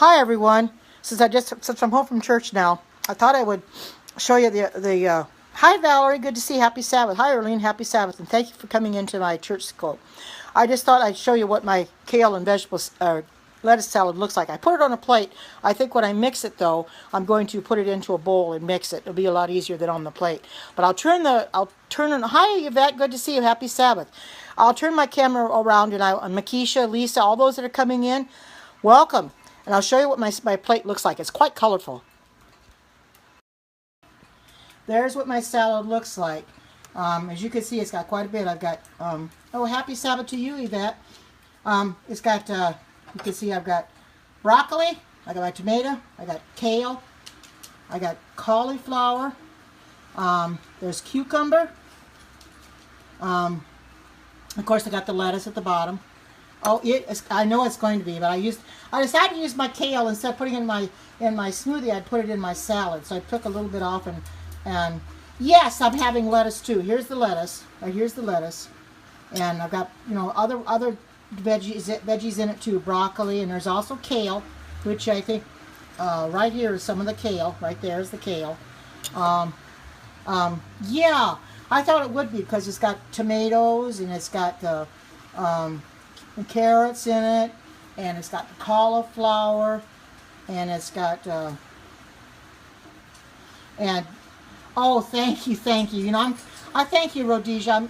Hi everyone. Since I'm home from church now, I thought I would show you the Hi Valerie, good to see you. Happy Sabbath. Hi Arlene, happy Sabbath, and thank you for coming into my church school. I just thought I'd show you what my kale and vegetables lettuce salad looks like. I put it on a plate. I think when I mix it though, I'm going to put it into a bowl and mix it. It'll be a lot easier than on the plate. But I'll turn it. Hi Yvette, good to see you. Happy Sabbath. I'll turn my camera around and Makisha, Lisa, all those that are coming in, welcome. And I'll show you what my plate looks like. It's quite colorful. There's what my salad looks like. As you can see, it's got quite a bit. I've got, oh, happy Sabbath to you, Yvette. It's got, you can see I've got broccoli, I got my tomato, I got kale, I got cauliflower, there's cucumber, of course I got the lettuce at the bottom. Oh, I know it's going to be, but I decided to use my kale instead of putting it in my smoothie. I'd put it in my salad, so I took a little bit off and yes, I'm having lettuce too. Here's the lettuce. Here's the lettuce, and I've got other veggies in it too, broccoli, and there's also kale, which I think right here is some of the kale. Right there is the kale. Yeah, I thought it would be because it's got tomatoes and it's got the carrots in it, and it's got the cauliflower, and it's got and oh, thank you. You know, I thank you, Rhodesia.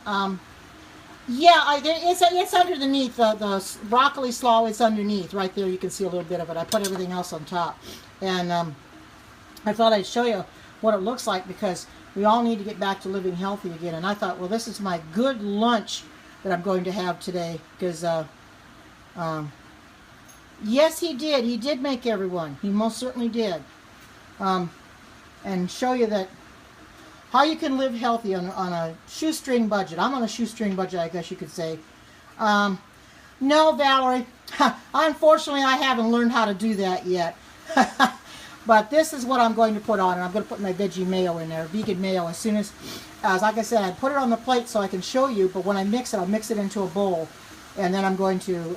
Yeah, it's underneath the broccoli slaw. It's underneath right there. You can see a little bit of it. I put everything else on top, and I thought I'd show you what it looks like because we all need to get back to living healthy again. And I thought, well, this is my good lunch that I'm going to have today because yes, he did make everyone. He most certainly did. And show you that how you can live healthy on a shoestring budget. I'm on a shoestring budget, I guess you could say. No, Valerie, unfortunately I haven't learned how to do that yet. But this is what I'm going to put on, and I'm going to put my veggie mayo in there, vegan mayo, as soon as like I said, I put it on the plate so I can show you, but when I mix it, I'll mix it into a bowl, and then I'm going to,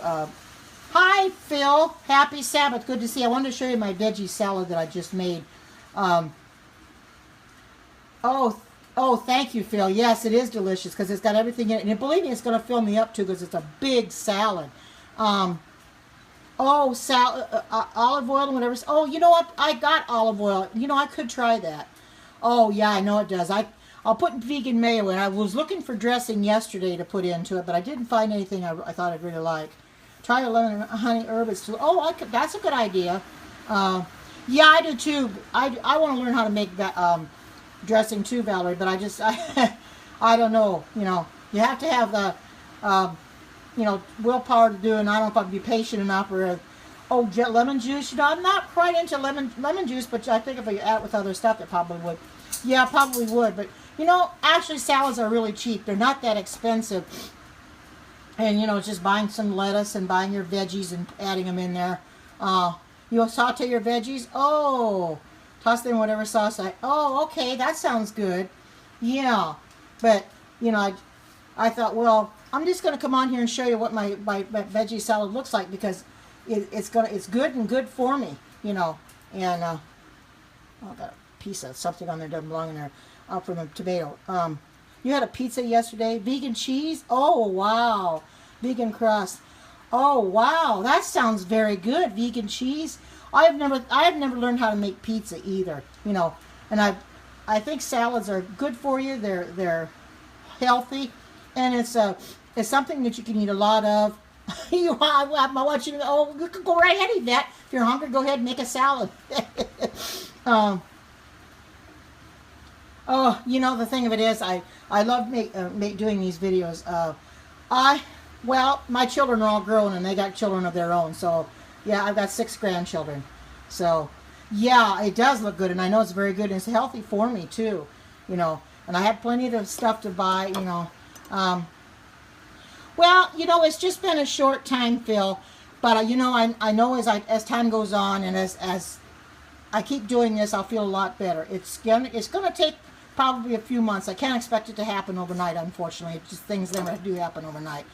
hi Phil, happy Sabbath, good to see you. I wanted to show you my veggie salad that I just made. Oh, thank you, Phil. Yes, it is delicious because it's got everything in it, and believe me, it's going to fill me up too because it's a big salad. Oh, olive oil and whatever. Oh, you know what? I got olive oil. You know, I could try that. Oh, yeah, I know it does. I'll put vegan mayo in. I was looking for dressing yesterday to put into it, but I didn't find anything I thought I'd really like. Try a lemon and honey herb. That's a good idea. Yeah, I do too. I want to learn how to make that dressing too, Valerie, but I don't know. You know, you have to have the willpower to do, and I don't know if I'd be patient enough or lemon juice. You know, I'm not quite into lemon juice, but I think if I add it with other stuff, it probably would. Yeah, probably would. But you know, actually, salads are really cheap. They're not that expensive. And you know, just buying some lettuce and buying your veggies and adding them in there. You saute your veggies. Oh, toss them in whatever sauce. Oh, okay, that sounds good. Yeah, but you know, I thought, well, I'm just going to come on here and show you what my veggie salad looks like because it's good and good for me, you know. And I got a piece of something on there doesn't belong in there. From a tomato. You had a pizza yesterday. Vegan cheese. Oh wow. Vegan crust. Oh wow. That sounds very good. Vegan cheese. I have never learned how to make pizza either. You know, and I think salads are good for you. They're healthy, and it's something that you can eat a lot of. You can go right ahead, eat that. If you're hungry, go ahead and make a salad. Oh, you know, the thing of it is, I love doing these videos. Well, my children are all grown and they got children of their own. So, yeah, I've got 6 grandchildren. So, yeah, it does look good, and I know it's very good, and it's healthy for me too. You know, and I have plenty of stuff to buy. You know, well, you know, it's just been a short time, Phil. But you know, I know as time goes on and as I keep doing this, I'll feel a lot better. It's gonna take probably a few months. I can't expect it to happen overnight, unfortunately. It's just things never do happen overnight.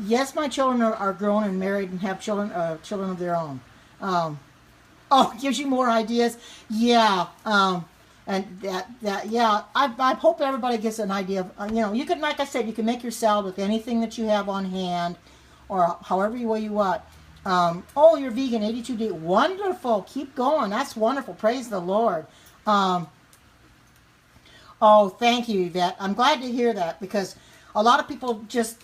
Yes, my children are grown and married and have children of their own. Um, oh, gives you more ideas. Yeah. And yeah, I hope everybody gets an idea of, you can, like I said, you can make your salad with anything that you have on hand or however way you want. Oh, you're vegan, 82 days. Wonderful. Keep going. That's wonderful. Praise the Lord. Um, oh, thank you, Yvette. I'm glad to hear that because a lot of people just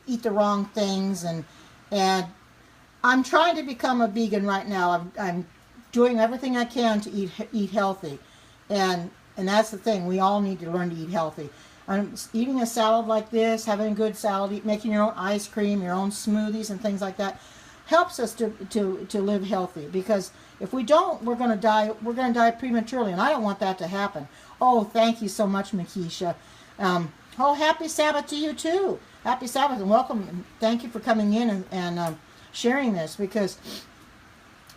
eat the wrong things, and I'm trying to become a vegan right now. I'm doing everything I can to eat healthy, and that's the thing. We all need to learn to eat healthy. I'm eating a salad like this, having a good salad, making your own ice cream, your own smoothies, and things like that helps us to live healthy. Because if we don't, we're going to die. We're going to die prematurely, and I don't want that to happen. Oh, thank you so much, Makisha. Oh, happy Sabbath to you too. Happy Sabbath and welcome. Thank you for coming in and sharing this because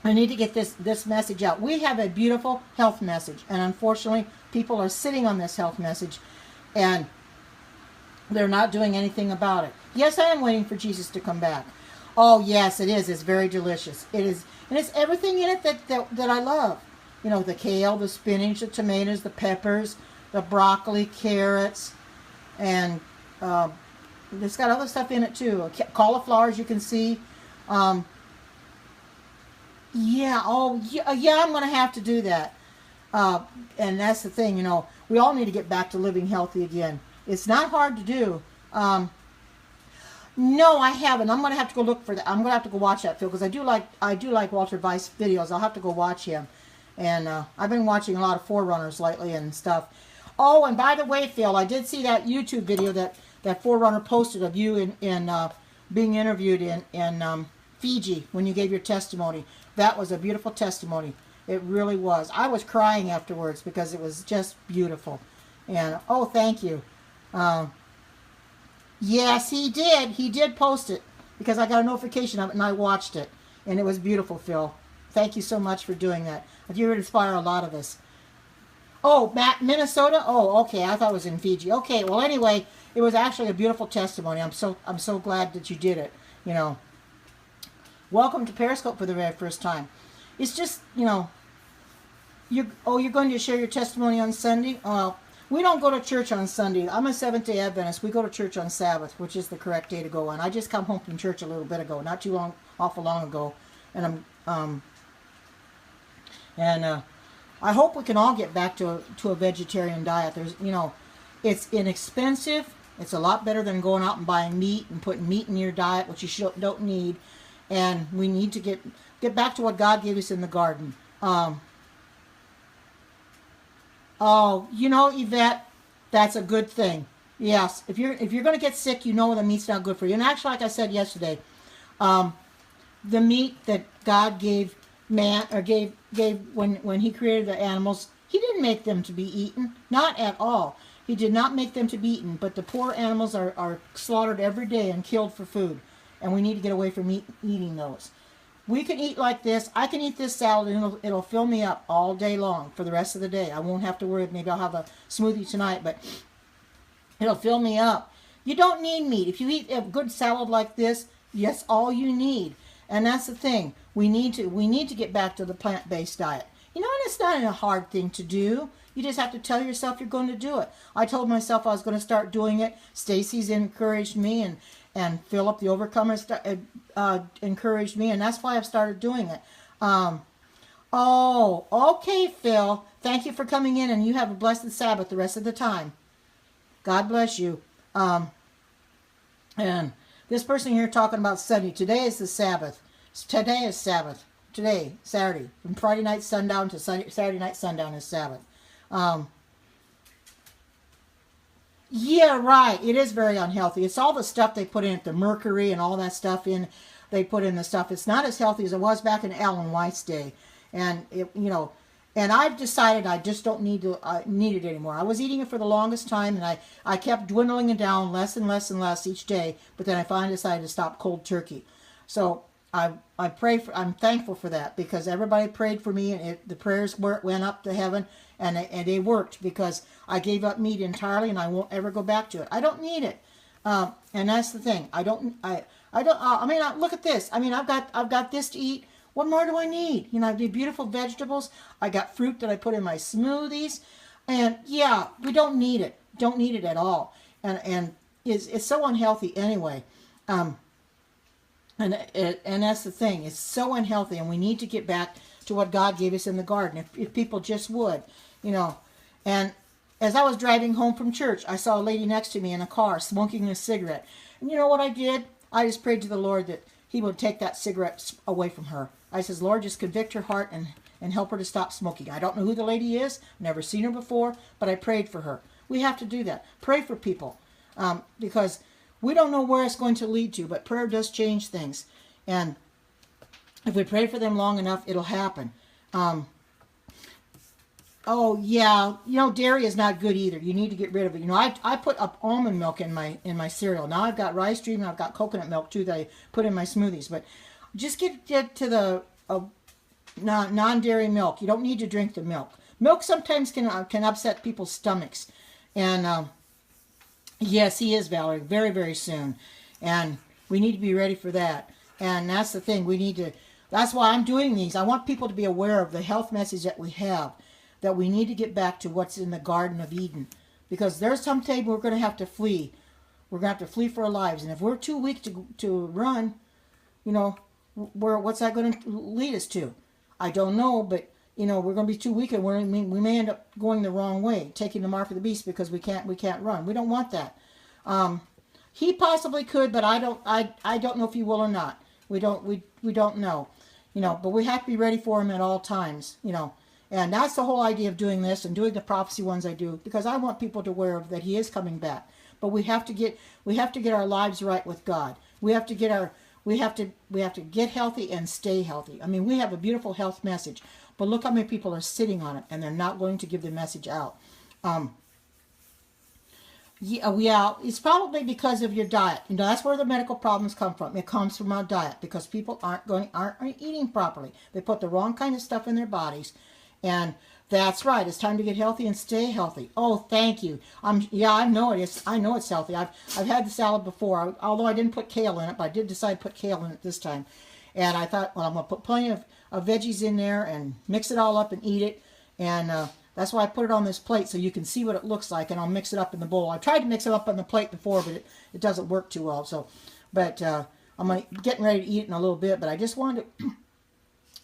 I need to get this message out. We have a beautiful health message, and unfortunately, people are sitting on this health message, and they're not doing anything about it. Yes, I am waiting for Jesus to come back. Oh, yes, it is. It's very delicious. It is, and it's everything in it that I love. The kale, the spinach, the tomatoes, the peppers, the broccoli, carrots, and it's got other stuff in it too. Cauliflower, as you can see. Yeah, I'm going to have to do that. And that's the thing, we all need to get back to living healthy again. It's not hard to do. No, I haven't. I'm going to have to go look for that. I'm going to have to go watch that, Phil, because I do like Walter Weiss videos. I'll have to go watch him. And I've been watching a lot of Forerunners lately and stuff. Oh, and by the way, Phil, I did see that YouTube video that Forerunner posted of you in being interviewed in Fiji when you gave your testimony. That was a beautiful testimony. It really was. I was crying afterwards because it was just beautiful. And, oh, thank you. Yes, he did. He did post it because I got a notification of it and I watched it. And it was beautiful, Phil. Thank you so much for doing that. You would inspire a lot of us. Oh, Minnesota? Oh, okay. I thought it was in Fiji. Okay, well, anyway, it was actually a beautiful testimony. I'm so glad that you did it. Welcome to Periscope for the very first time. It's just, you're going to share your testimony on Sunday? We don't go to church on Sunday. I'm a Seventh-day Adventist. We go to church on Sabbath, which is the correct day to go on. I just come home from church a little bit ago, not too awful long ago, and I hope we can all get back to a vegetarian diet. There's, it's inexpensive. It's a lot better than going out and buying meat and putting meat in your diet, which you don't need. And we need to get back to what God gave us in the garden. Yvette, that's a good thing. Yes, if you're going to get sick, the meat's not good for you. And actually, like I said yesterday, the meat that God gave man or gave when He created the animals, He didn't make them to be eaten, not at all. He did not make them to be eaten. But the poor animals are slaughtered every day and killed for food. And we need to get away from eating those. We can eat like this. I can eat this salad and it'll fill me up all day long for the rest of the day. I won't have to worry. Maybe I'll have a smoothie tonight, but it'll fill me up. You don't need meat. If you eat a good salad like this, that's all you need. And that's the thing. We need to get back to the plant-based diet. And it's not a hard thing to do. You just have to tell yourself you're going to do it. I told myself I was going to start doing it. Stacy's encouraged me, and Philip, the Overcomer, encouraged me, and that's why I've started doing it. Oh, okay, Phil. Thank you for coming in, and you have a blessed Sabbath the rest of the time. God bless you. And this person here talking about Sunday. Today is the Sabbath. Today is Sabbath. Today, Saturday. From Friday night sundown to Saturday night sundown is Sabbath. Yeah, right. It is very unhealthy. It's all the stuff they put in it, the mercury and all that stuff they put in the stuff. It's not as healthy as it was back in Alan White's day. And, and I've decided I just don't need it anymore. I was eating it for the longest time, and I kept dwindling it down less and less and less each day, but then I finally decided to stop cold turkey. So I'm thankful for that because everybody prayed for me, and the prayers went up to heaven, and they worked because I gave up meat entirely, and I won't ever go back to it. I don't need it. And that's the thing. I mean, look at this. I mean, I've got this to eat. What more do I need? You know, I do beautiful vegetables. I got fruit that I put in my smoothies. And yeah, we don't need it. Don't need it at all. And it's so unhealthy anyway. And that's the thing. It's so unhealthy, and we need to get back to what God gave us in the garden. If people just would, you know. And as I was driving home from church, I saw a lady next to me in a car smoking a cigarette. And you know what I did? I just prayed to the Lord that He would take that cigarette away from her. I says, Lord, just convict her heart and help her to stop smoking. I don't know who the lady is. Never seen her before, but I prayed for her. We have to do that. Pray for people, because we don't know where it's going to lead to, but prayer does change things. And if we pray for them long enough, it'll happen. Oh yeah, you know, dairy is not good either. You need to get rid of it. You know, I put up almond milk in my cereal. Now I've got rice dream and I've got coconut milk too that I put in my smoothies. But just get to the non-dairy milk. You don't need to drink the milk. Milk sometimes can upset people's stomachs. And yes, he is, Valerie, very, very soon. And we need to be ready for that. And that's the thing. We need to. That's why I'm doing these. I want people to be aware of the health message that we have. That we need to get back to what's in the Garden of Eden. Because there's some time we're going to have to flee. We're going to have to flee for our lives. And if we're too weak to run, you know, what's that going to lead us to? I don't know, but, you know, we're going to be too weak and we may end up going the wrong way, taking the mark of the beast because we can't run. We don't want that. He possibly could, but I don't know if he will or not. We don't know. You know, but we have to be ready for him at all times, you know. And that's the whole idea of doing this and doing the prophecy ones I do, because I want people to aware of that he is coming back. But we have to get our lives right with God. We have to get healthy and stay healthy. I mean, we have a beautiful health message, but look how many people are sitting on it and they're not going to give the message out. Yeah, it's probably because of your diet. You know, that's where the medical problems come from. It comes from our diet because people aren't eating properly. They put the wrong kind of stuff in their bodies. And that's right. It's time to get healthy and stay healthy. Oh, thank you. Yeah, I know it is. I know it's healthy. I've had the salad before, although I didn't put kale in it, but I did decide to put kale in it this time. And I thought, well, I'm going to put plenty of veggies in there and mix it all up and eat it. And that's why I put it on this plate so you can see what it looks like. And I'll mix it up in the bowl. I tried to mix it up on the plate before, but it doesn't work too well. So, but I'm getting ready to eat it in a little bit. But I just wanted to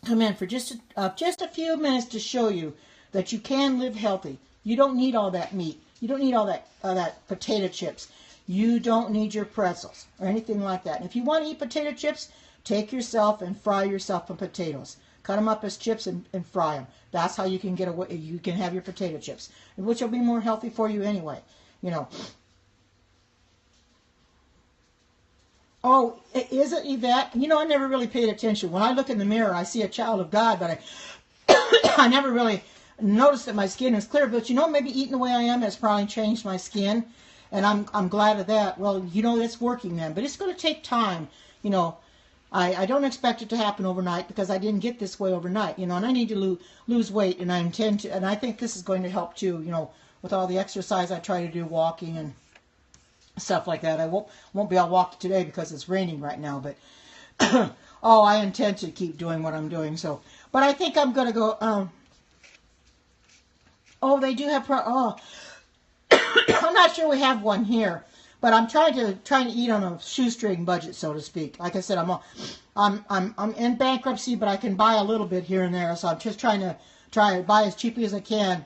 come in for just a few minutes to show you that you can live healthy. You don't need all that meat. You don't need all that potato chips. You don't need your pretzels or anything like that. And if you want to eat potato chips, take yourself and fry yourself some potatoes. Cut them up as chips and fry them. That's how you can get away. You can have your potato chips, which will be more healthy for you anyway. You know. Oh, is it, Yvette? You know, I never really paid attention. When I look in the mirror, I see a child of God, but I never really noticed that my skin is clear. But you know, maybe eating the way I am has probably changed my skin, and I'm glad of that. Well, you know, it's working then, but it's going to take time. You know, I don't expect it to happen overnight because I didn't get this way overnight. You know, and I need to lose weight, and I intend to, and I think this is going to help too. You know, with all the exercise I try to do, walking and stuff like that. I won't be able to walk today because it's raining right now, but oh, I intend to keep doing what I'm doing. So, but I think I'm gonna go. Oh, they do have. I'm not sure we have one here, but I'm trying to eat on a shoestring budget, so to speak. Like I said, I'm in bankruptcy, but I can buy a little bit here and there. So I'm just trying to buy as cheaply as I can,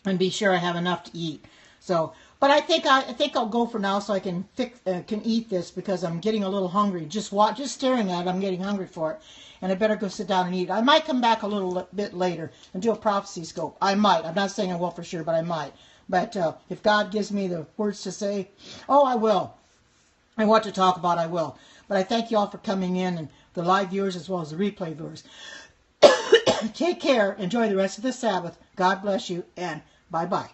and be sure I have enough to eat. So. But I think I'll go for now so I can eat this because I'm getting a little hungry. Just staring at it, I'm getting hungry for it, and I better go sit down and eat. I might come back a little bit later and do a prophecy scope. I might. I'm not saying I will for sure, but I might. But if God gives me the words to say, oh, I will. And what to talk about, I will. But I thank you all for coming in, and the live viewers as well as the replay viewers. Take care. Enjoy the rest of the Sabbath. God bless you, and bye-bye.